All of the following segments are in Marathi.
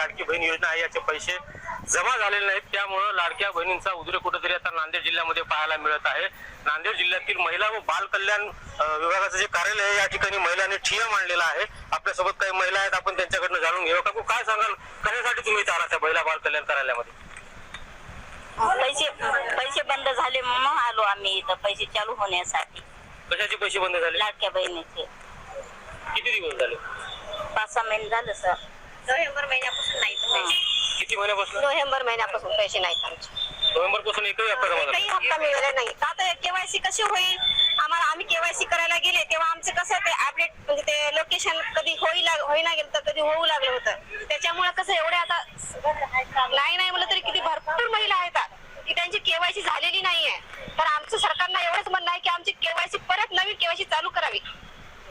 लाडकी बहीण योजना आहे याचे पैसे जमा झालेले नाहीत, त्यामुळे लाडक्या बहिणींचा उद्रेक कुठेतरी आता नांदेड जिल्ह्यामध्ये पाहायला मिळत आहे। नांदेड जिल्ह्यातील महिला व बाल कल्याण विभागाचं जे कार्यालय आहे या ठिकाणी महिलांनी ठिय्या मांडलेला आहे। आपल्यासोबत काही महिला आहेत, आपण त्यांच्याकडनं जाणून घेऊ। काकू, काय सांगाल, कशासाठी तुम्ही इथे आलात महिला बाल कल्याण कार्यालयामध्ये? पैसे बंद झाले म्हणून आलो आम्ही इथं, पैसे चालू होण्यासाठी। कशाचे पैसे बंद झाले? लाडक्या बहिणीचे। किती दिवस झाले? 5-6 महिने झालं सर। नोव्हेंबर महिन्यापासून नाही किती महिन्यापासून? नोव्हेंबर महिन्यापासून पैसे नाहीत आमचे। नोव्हेंबर पासून एकही हप्ता मिळाला नाही। आता केवायसी कशी होईल आम्हाला? आम्ही केवायसी करायला गेले तेव्हा आमचं कसं ते अपडेट म्हणजे ते लोकेशन कधी होईना गेलं तर कधी होऊ लागलं होतं। त्याच्यामुळे कसं एवढे आता नाही म्हणलं तरी किती भरपूर महिला आहेत की त्यांची केवायसी झालेली नाहीये। तर आमचं सरकारला एवढंच म्हणणं आहे की आमची केवायसी परत नवीन केवायसी चालू करावी,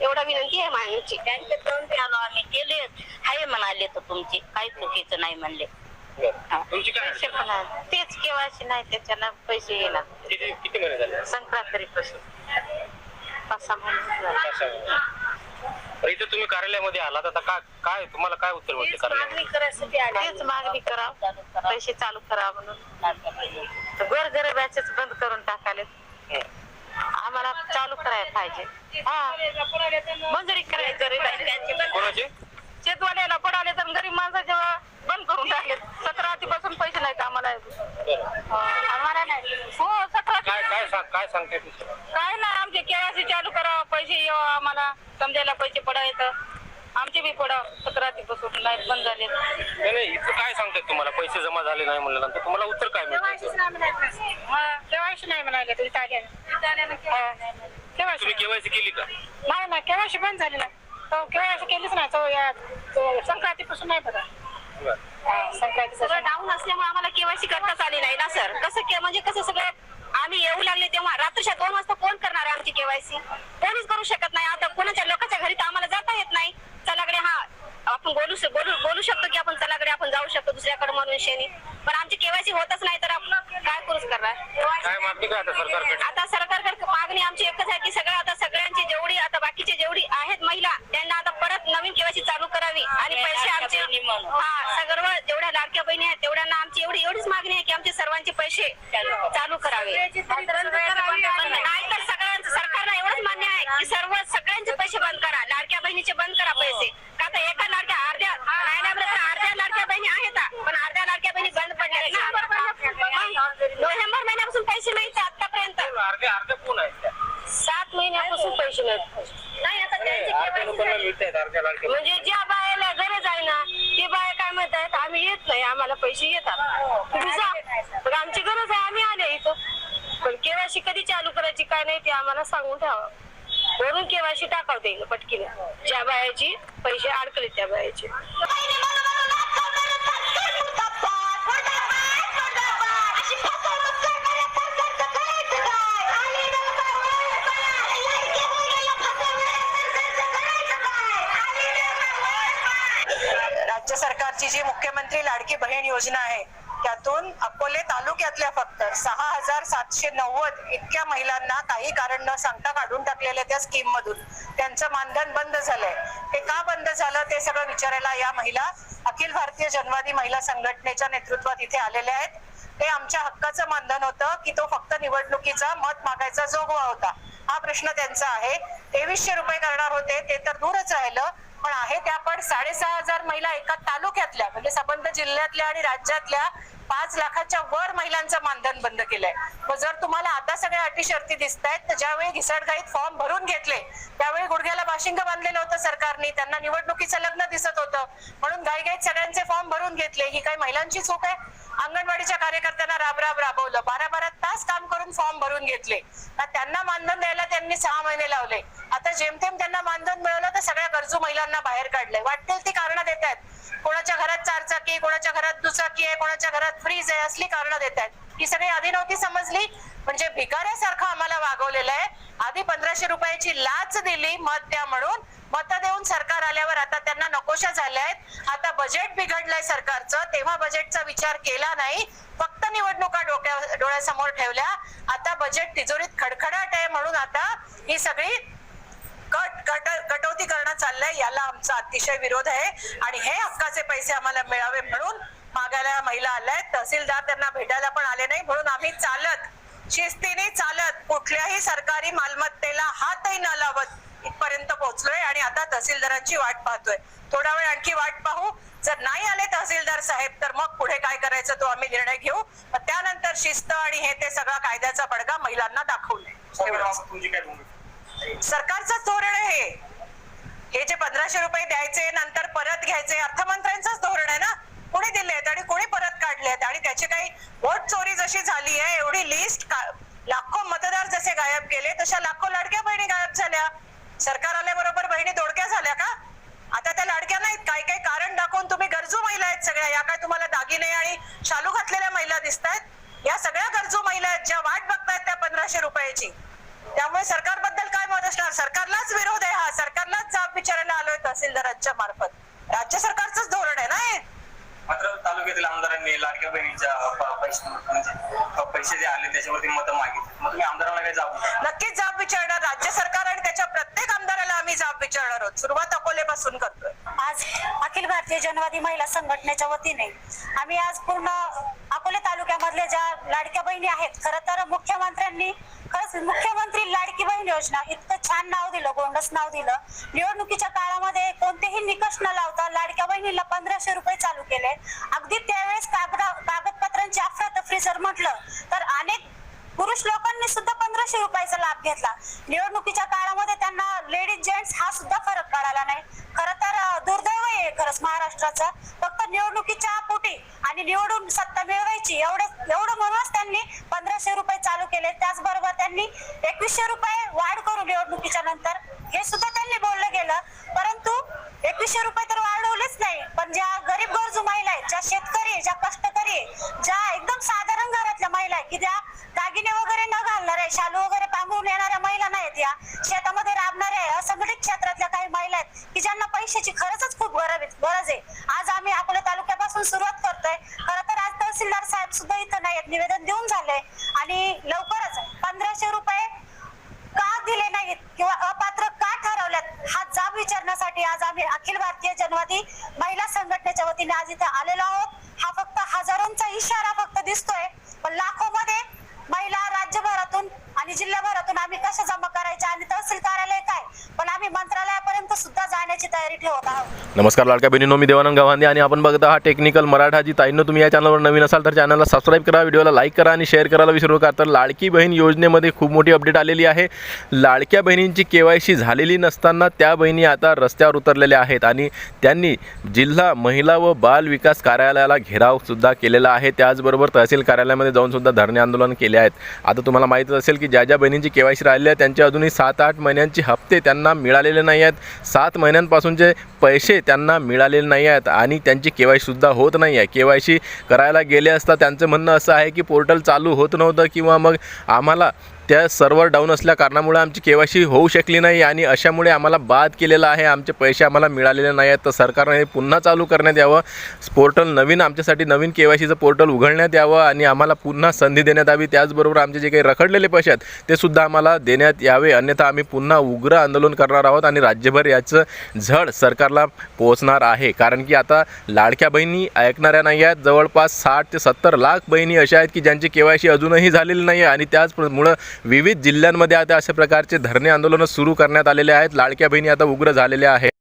एवढा विनंती आहे माझी। बँकेत जाऊन ते आलो आम्ही, केले हाय म्हणाले तर तुमचे काही चुकीचं नाही म्हणले। तुमची काय पैसे पण तेच केवायसी नाही, त्याच्यानं पैसे येणार। किती महिने झाले? संक्रांती पासून 5-6 महिने झाले। इथे तुम्ही कार्यालयामध्ये आलात, आता काय तुम्हाला काय उत्तर मिळते? मागणी करायसाठी तेच मागणी करा, पैसे चालू करा म्हणून। गोरगरिबाचेच बंद करून टाकाले, आम्हाला चालू करायला पाहिजे। मंजुरी करायची कोणाचे? शेतवाल्याला पडाले तर गरीब माणसाचे बंद करून टाकले। 17 आधीपासून पैसे नाहीत आम्हाला, आम्हाला नाही। हो 17 काय सांगते? काय नाही, आमचे केवायसी चालू करा, पैसे येऊ आम्हाला, समजायला पैसे पडायत, आमचे बी पडा। 17 आधीपासून नाही, बंद झाले। नाही इथं काय सांगतात तुम्हाला? पैसे जमा झाले नाही म्हणल्यानंतर तुम्हाला उत्तर काय मिळतं? केवायसी नाही म्हणाले तुम्ही तुम्ही केवायसी केली का? नाही केवायसी बंद झाली ना, तो केवायसी केलीच नाही। तो या संक्रांतीपासून नाही बघा, संक्रांती सगळं डाऊन असल्यामुळे आम्हाला केवायसी करताच आली नाही ना सर। कसं म्हणजे कसं सगळं आम्ही येऊ लागले तेव्हा रात्रीच्या 2 वाजता कोण करणार आहे आमची केवायसी? कोणीच करू शकत नाही। आता कोणाच्या लोकांच्या घरी तर आम्हाला जाता येत नाही। चलाकडे आपण बोलू शकतो की आपण चलाकडे आपण जाऊ शकतो दुसऱ्याकडे म्हणून शेणी, पण आमची केवायसी होतच नाही तर आपण काय करूच करणार? काय मागणी काय आता सरकारकडे? आता सरकारकडे मागणी आमची एकच आहे की सगळ्यांची जेवढी आता बाकीचे जेवढी आहेत महिला त्यांना आता परत नवीन केवायसी चालू करावी आणि पैसे आमचे सर्व जेवढ्या लाडक्या बहिणी आहेत तेवढ्यांना आमची एवढीच मागणी आहे की आमचे सर्वांचे पैसे चालू करावे। नाही तर सरकारला एवढंच मान्य आहे की सगळ्यांचे पैसे बंद करा, लाडक्या बहिणीचे बंद करा पैसे। का तर एका लाडक्या अर्ध्या लाडक्या बहिणी आहेत, पण अर्ध्या लाडक्या बहिणी बंद पडल्या ना। नोव्हेंबर महिन्यापासून पैसे नाहीत आतापर्यंत। अर्ध्या कोण आहेत? 7 महिन्यापासून पैसे नाही। आता म्हणजे ज्या बायाला गरज आहे ना ती बाया काय म्हणतात, आम्ही येत नाही, आम्हाला पैसे येतात, तुम्ही जा। पण आमची गरज आहे, आम्ही आले इथं, पण केवायसी कधी चालू करायची काय नाही ते आम्हाला सांगून ठेवा, वरून केवायसी टाकावते येईल पटकीने। ज्या बायाची पैसे अडकले त्या बायाचे राज्य सरकारची जी मुख्यमंत्री लाडकी बहीण योजना आहे त्यातून अकोले तालुक्यातल्या फक्त 6790 इतक्या महिलांना काही कारण न सांगता काढून टाकलेल्या त्या स्कीम मधून त्यांचं मानधन बंद झालंय। ते का बंद झालं ते सगळं विचारायला या महिला अखिल भारतीय जनवादी महिला संघटनेच्या नेतृत्वात इथे आलेल्या आहेत। ते आमच्या हक्काचं मानधन होतं की तो फक्त निवडणुकीचा मत मागायचा जोगवा होता, हा प्रश्न त्यांचा आहे। 2300 रुपये करणार होते ते तर दूरच राहिलं, पण आहे त्या पण 6500 महिला एका तालुक्यातल्या म्हणजे संबंध जिल्ह्यातल्या आणि राज्यातल्या 5 लाखाच्या वर महिलांचं मानधन बंद केलंय। मग जर तुम्हाला आता सगळ्या अटी शर्ती दिसतायत तर ज्यावेळी घिसाडघाईत फॉर्म भरून घेतले त्यावेळी गुडघ्याला बाशिंग बांधलेलं होतं सरकारने, त्यांना निवडणुकीचं लग्न दिसत होतं म्हणून घाईघाईत सगळ्यांचे फॉर्म भरून घेतले। ही काय महिलांची चूक आहे? अंगणवाडीच्या कार्यकर्त्यांना राब राबवलं, 12 तास काम करून फॉर्म भरून घेतले, त्यांना मानधन द्यायला त्यांनी 6 महिने लावले। आता जेमतेम त्यांना मानधन मिळवलं तर सगळ्या गरजू महिलांना बाहेर काढलंय। वाटतील ती कारणं देत आहेत, कोणाच्या घरात 4 चाकी, कोणाच्या घरात दुचाकी आहे, कोणाच्या घरात फ्रीज आहे, असली कारणं देत आहेत। ही सगळी आधी नव्हती समजली, म्हणजे भिकाऱ्यासारखं आम्हाला वागवलेलं आहे। आधी 1500 रुपयाची लाच दिली मत द्या म्हणून, मत देऊन सरकार आल्यावर आता त्यांना नकोशा झाल्या आहेत। आता बजेट बिघडलंय सरकारचं, तेव्हा बजेटचा विचार केला नाही, फक्त निवडणुका डोळ्यासमोर ठेवल्या। आता बजेट तिजोरीत खडखडाट आहे म्हणून आता ही सगळी कटौती करणं चाललंय, याला आमचा अतिशय विरोध आहे आणि हे हक्काचे पैसे आम्हाला मिळावे म्हणून मागायला महिला आल्यात. तहसीलदार त्यांना भेटायला पण आले नाही, म्हणून आम्ही चालत, शिस्तीने चालत, कुठल्याही सरकारी मालमत्तेला हातही न लावत इथपर्यंत पोहोचलोय आणि आता तहसीलदारांची वाट पाहतोय. थोडा वेळ आणखी वाट पाहू. जर नाही आले तहसीलदार साहेब तर मग पुढे काय करायचं तो आम्ही निर्णय घेऊ. त्यानंतर शिस्त आणि हे ते सगळा कायद्याचा बडगा महिलांना दाखवू नये. सरकारचंच धोरण आहे हे जे 1500 रुपये द्यायचे नंतर परत घ्यायचे, अर्थमंत्र्यांचंच धोरण आहे ना. कोणी दिले आहेत आणि कोणी परत काढले आहेत आणि त्याची काही वोट चोरी जशी झाली आहे, एवढी लिस्ट, लाखो मतदार जसे गायब केले तशा लाखो लाडक्या बहिणी गायब झाल्या. सरकार आल्याबरोबर बहिणी दोडक्या झाल्या का? आता त्या लाडक्या नाहीत. काही काही कारण दाखवून तुम्ही गरजू महिला आहेत सगळ्या. या काय तुम्हाला दागिने आणि शालू घातलेल्या महिला दिसत आहेत? या सगळ्या गरजू महिला आहेत ज्या वाट बघतायत त्या 1500 रुपयाची. त्यामुळे सरकारबद्दल काय मत असणार? सरकारलाच विरोध आहे हा. सरकारलाच जाब विचारायला आलोय तहसीलदारांच्या मार्फत. राज्य सरकारचंच धोरण आहे ना हे. मात्र तालुक्यातील आमदारांनी लाडक्या बहिणीच्या पैसे जे आले त्याच्यावरती मतं मागितली. मग तुम्ही आमदारांना काय जाब? नक्कीच जाब विचारणार. राज्य सरकार आणि त्याच्या प्रत्येक आमदाराला आम्ही जाब विचारणार आहोत. सुरुवात अकोलेपासून करतोय. आज अखिल भारतीय जनवादी महिला संघटनेच्या वतीने आम्ही आज पूर्ण अकोले तालुक्यामधल्या ज्या लाडक्या बहिणी आहेत, खरं तर मुख्यमंत्र्यांनी खरंच मुख्यमंत्री लाडकी बहीण योजना इतकं छान नाव दिलं, गोंडस नाव दिलं. निवडणुकीच्या काळामध्ये कोणतेही निकष न लावता लाडक्या बहिणीला 1500 रुपये चालू केले. अगदी त्यावेळेस कागदपत्रांची अफरातफरी जर म्हटलं तर अनेक पुरुष लोकांनी सुद्धा 1500 रुपयाचा लाभ घेतला. निवडणुकीच्या काळामध्ये त्यांना लेडीज जेंट्स हा सुद्धा फरक कळाला नाही. खरं तर दुर्दैव आहे खरंच महाराष्ट्राचं. फक्त निवडणुकीच्या पोटी आणि निवडून सत्ता मिळवायची एवढं म्हणूनच त्यांनी 1500 रुपये चालू केले. त्याचबरोबर त्यांनी 2100 रुपये वाढ करू निवडणुकीच्या नंतर हे सुद्धा त्यांनी बोललं गेलं. परंतु 2100 रुपये तर वाढवलेच नाही. पण ज्या गरीब गरजू महिला आहेत, ज्या शेतकरी आहे, ज्या कष्टकरी आहे, ज्या एकदम साधारण घरातल्या महिला आहेत की ज्या दागिने वगैरे न घालणाऱ्या, शालू वगैरे पांघरून येणाऱ्या महिला नाहीत, या शेतामध्ये राबणाऱ्या असंघटित क्षेत्रातल्या काही महिला आहेत की ज्यांना पैशाची खरंच खूप गरज आहे. आज आम्ही अकोले तालुक्यापासून सुरुवात करतोय. खरं तर आज तहसीलदार साहेब सुद्धा इथं नाहीत, निवेदन देऊन झालंय आणि लवकरच 1500 रुपये का दिले नाहीत किंवा अपात्र का ठरवल्यात हा जाब विचारण्यासाठी आज आम्ही अखिल भारतीय जनवादी महिला संघटनेच्या वतीने आज इथे आलेलो आहोत. हा फक्त हजारोंचा इशारा फक्त दिसतोय, पण लाखोमध्ये महिला राज्यभरातून आणि जिल्ह्याभरातून आम्ही कशा जमा करायच्या आणि तहसील कार्यालय काय, पण आम्ही मंत्रालयापर्यंत सुद्धा जाण्याची तयारी ठेवत आहोत. नमस्कार लाडक्या बहिणींनो, मी देवानंद गावंदे आणि आपण बघत आहात टेक्निकल मराठाजी. ताईंनो, तुम्ही या चॅनलवर नवीन असाल तर चॅनलला सबस्क्राईब करा, व्हिडिओला लाईक करा आणि शेअर करायला विसरू नका. तर लाडकी बहीण योजनेमध्ये खूप मोठी अपडेट आलेली आहे. लाडक्या बहिणींची KYC झालेली नसताना त्या बहिणी आता रस्त्यावर उतरलेल्या आहेत आणि त्यांनी जिल्हा महिला व बाल विकास कार्यालयाला घेरावसुद्धा केलेला आहे. त्याचबरोबर तहसील कार्यालयामध्ये जाऊन सुद्धा धरणे आंदोलन केले आहेत. आता तुम्हाला माहीतच असेल की ज्या बहिणींची KYC राहिली आहे त्यांचे अजूनही 7-8 महिन्यांचे हप्ते त्यांना मिळालेले नाही आहेत. 7 महिन्यांपासूनचे पैसे त्यांना मिळालेले नाही आहेत आणि त्यांची KYC सुद्धा होत नाही आहे. KYC करायला गेले असता त्यांचं म्हणणं असं आहे की पोर्टल चालू होत नव्हतं किंवा मग आम्हाला त्या सर्व्हर डाऊन असल्या कारणामुळे आमची KYC होऊ शकली नाही आणि अशामुळे आम्हाला बाद केलेला आहे, आमचे पैसे आम्हाला मिळालेले नाही आहेत. तर सरकारने हे पुन्हा चालू करण्यात यावं. पोर्टल नवीन आमच्यासाठी नवीन KYCचं पोर्टल उघडण्यात यावं आणि आम्हाला पुन्हा संधी देण्यात यावी. त्याचबरोबर आमचे जे काही रखडलेले पैसे आहेत ते सुद्धा आम्हाला देण्यात यावे, अन्यथा आम्ही पुन्हा उग्र आंदोलन करणार आहोत आणि राज्यभर याचं झड सरकारला पोहोचणार आहे. कारण की आता लाडक्या बहिणी ऐकणाऱ्या नाही आहेत. जवळपास 60 ते 70 लाख बहिणी अशा आहेत की ज्यांची KYC अजूनही झालेली नाही आहे आणि त्याचमुळं विविध जिल्ह्यांमध्ये आता अशा प्रकारचे धरणे आंदोलन सुरू करण्यात आलेले आहेत. लाडक्या बहिणी आता उग्र झालेल्या आहेत.